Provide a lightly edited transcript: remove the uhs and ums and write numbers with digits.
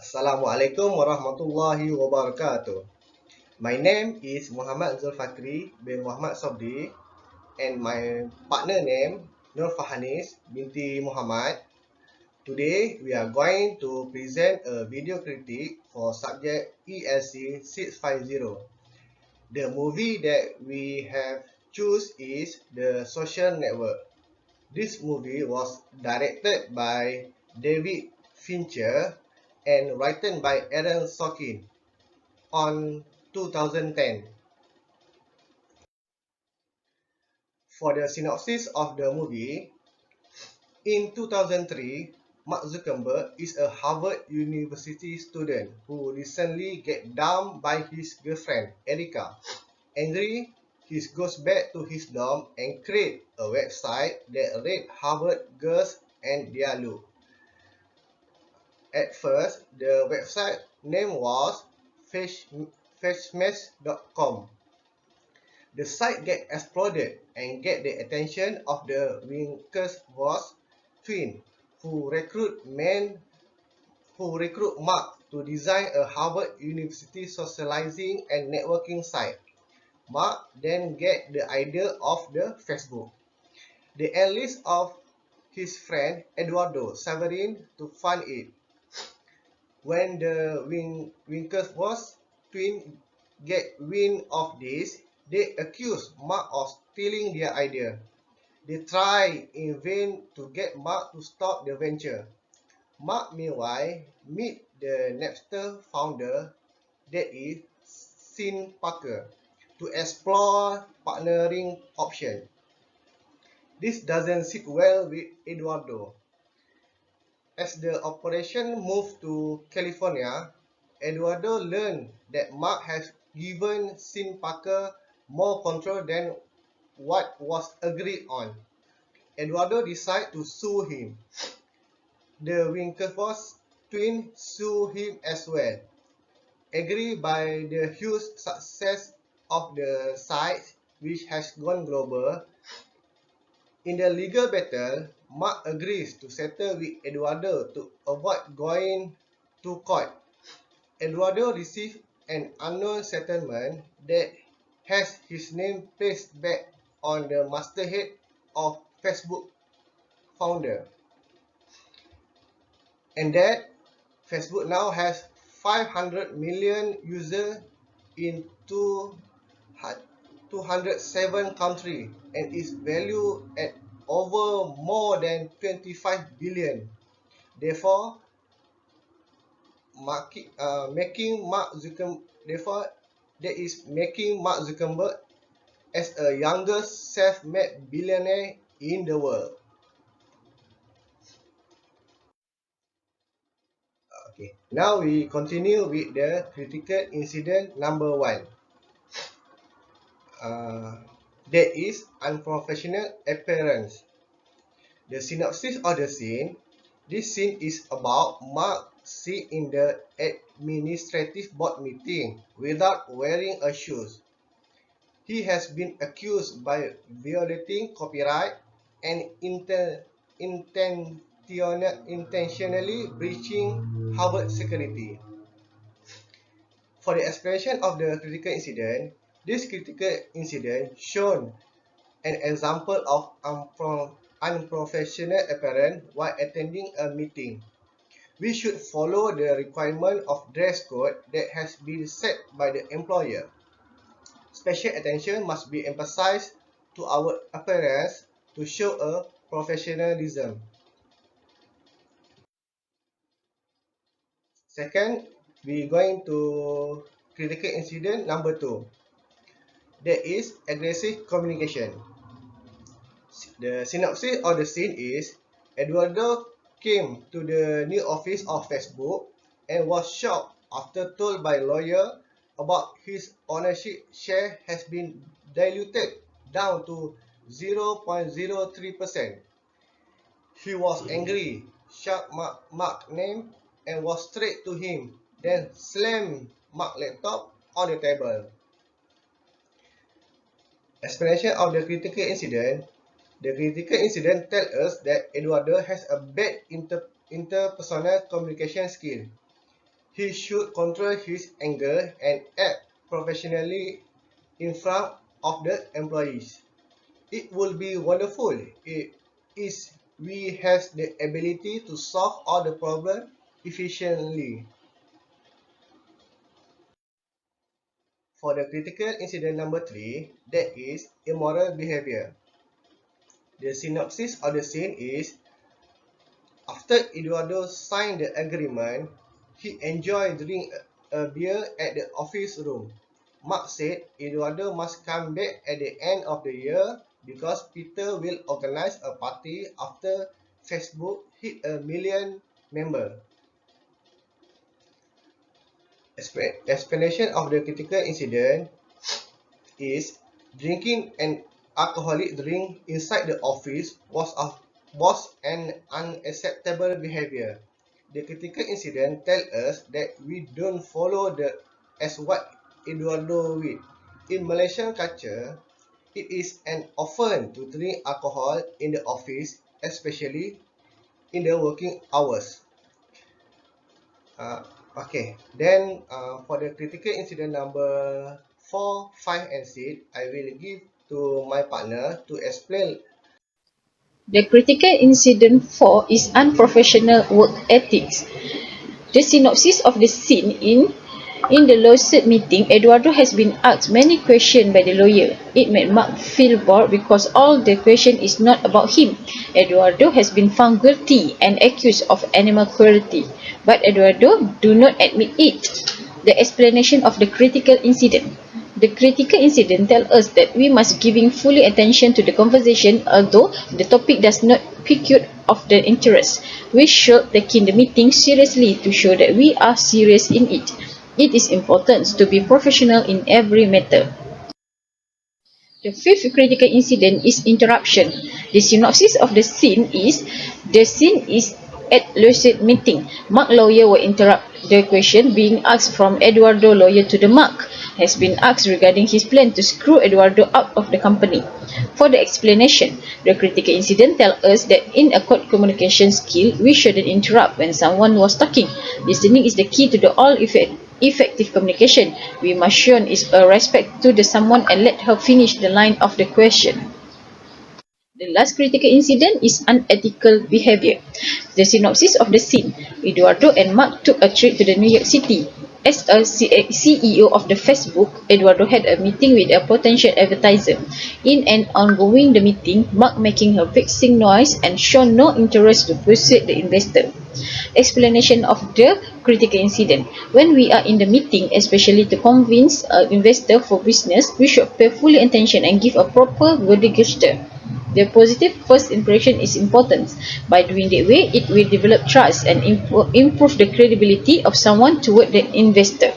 Assalamualaikum warahmatullahi wabarakatuh. My name is Muhammad Zulfakhri bin Muhammad Sobri and my partner name Farhanis binti Muhammad. Today we are going to present a video critic for subject ELC 650. The movie that we have choose is The Social Network. This movie was directed by David Fincher and written by Aaron Sorkin on 2010. For the synopsis of the movie, in 2003, Mark Zuckerberg is a Harvard University student who recently get dumped by his girlfriend, Erica. Angry, he goes back to his dorm and create a website that rates Harvard girls and their look. At first, the website name was fashmesh.com. The site get exploded and get the attention of the Winklevoss twin, who recruit Mark to design a Harvard University socializing and networking site. Mark then get the idea of the Facebook. They enlist of his friend Eduardo Severin to fund it. When the Winklevoss twin get wind of this, they accuse Mark of stealing their idea. They try in vain to get Mark to stop the venture. Mark, meanwhile, meet the Napster founder, that is Sean Parker, to explore partnering option. This doesn't sit well with Eduardo. As the operation moved to California, Eduardo learned that Mark has given Sean Parker more control than what was agreed on. Eduardo decided to sue him. The Winklevoss twins sue him as well. Agreed by the huge success of the site, which has gone global, in the legal battle, Mark agrees to settle with Eduardo to avoid going to court. Eduardo receives an unknown settlement that has his name placed back on the masthead of Facebook founder. And that Facebook now has 500 million users in 207 countries and is valued at over more than 25 billion. Therefore, therefore, that is making Mark Zuckerberg as a youngest self-made billionaire in the world. Okay, now we continue with the critical incident number one. Uh, that is unprofessional appearance. The synopsis of the scene. This scene is about Mark sitting in the administrative board meeting without wearing a shoes. He has been accused by violating copyright and intentionally breaching Harvard security. For the explanation of the critical incident, this critical incident shown an example of unprofessional appearance while attending a meeting. We should follow the requirement of dress code that has been set by the employer. Special attention must be emphasized to our appearance to show a professionalism. Second, we going to critical incident number two. That is aggressive communication. The synopsis of the scene is Eduardo came to the new office of Facebook and was shocked after told by lawyer about his ownership share has been diluted down to 0.03%. He was angry, shout Mark's name and was straight to him, then slammed Mark's laptop on the table. Explanation of the critical incident. The critical incident tells us that Eduardo has a bad interpersonal communication skill. He should control his anger and act professionally in front of the employees. It would be wonderful if we have the ability to solve all the problems efficiently. For the critical incident number 3, that is immoral behavior. The synopsis of the scene is: after Eduardo signed the agreement, he enjoyed drinking a beer at the office room. Mark said Eduardo must come back at the end of the year because Peter will organize a party after Facebook hit 1 million members. Explanation of the critical incident is: drinking an alcoholic drink inside the office was an unacceptable behavior. The critical incident tells us that we don't follow the as what Eduardo did. In Malaysian culture, it is an offense to drink alcohol in the office, especially in the working hours. Uh, okay, then for the critical incident number 4, 5, and 6, I will give to my partner to explain. The critical incident 4 is unprofessional work ethics. The synopsis of the scene in the lawsuit meeting, Eduardo has been asked many questions by the lawyer. It made Mark feel bored because all the question is not about him. Eduardo has been found guilty and accused of animal cruelty, but Eduardo do not admit it. The explanation of the critical incident. The critical incident tells us that we must giving fully attention to the conversation, although the topic does not pique of the interest. We should take the meeting seriously to show that we are serious in it. It is important to be professional in every matter. The fifth critical incident is interruption. The synopsis of the scene is at lawsuit meeting. Mark lawyer will interrupt the question being asked from Eduardo lawyer to the Mark has been asked regarding his plan to screw Eduardo out of the company. For the explanation, the critical incident tells us that in a court communication skill, we shouldn't interrupt when someone was talking. Listening is the key to the all effective communication. We must show is a respect to the someone and let her finish the line of the question. The last critical incident is unethical behavior. The synopsis of the scene: Eduardo and Mark took a trip to the New York City. As a CEO of the Facebook, Eduardo had a meeting with a potential advertiser. In an ongoing the meeting, Mark making a vexing noise and shown no interest to persuade the investor. Explanation of the critical incident. When we are in the meeting, especially to convince an investor for business, we should pay full attention and give a proper body gesture. The positive first impression is important. By doing that way, it will develop trust and improve the credibility of someone toward the investor.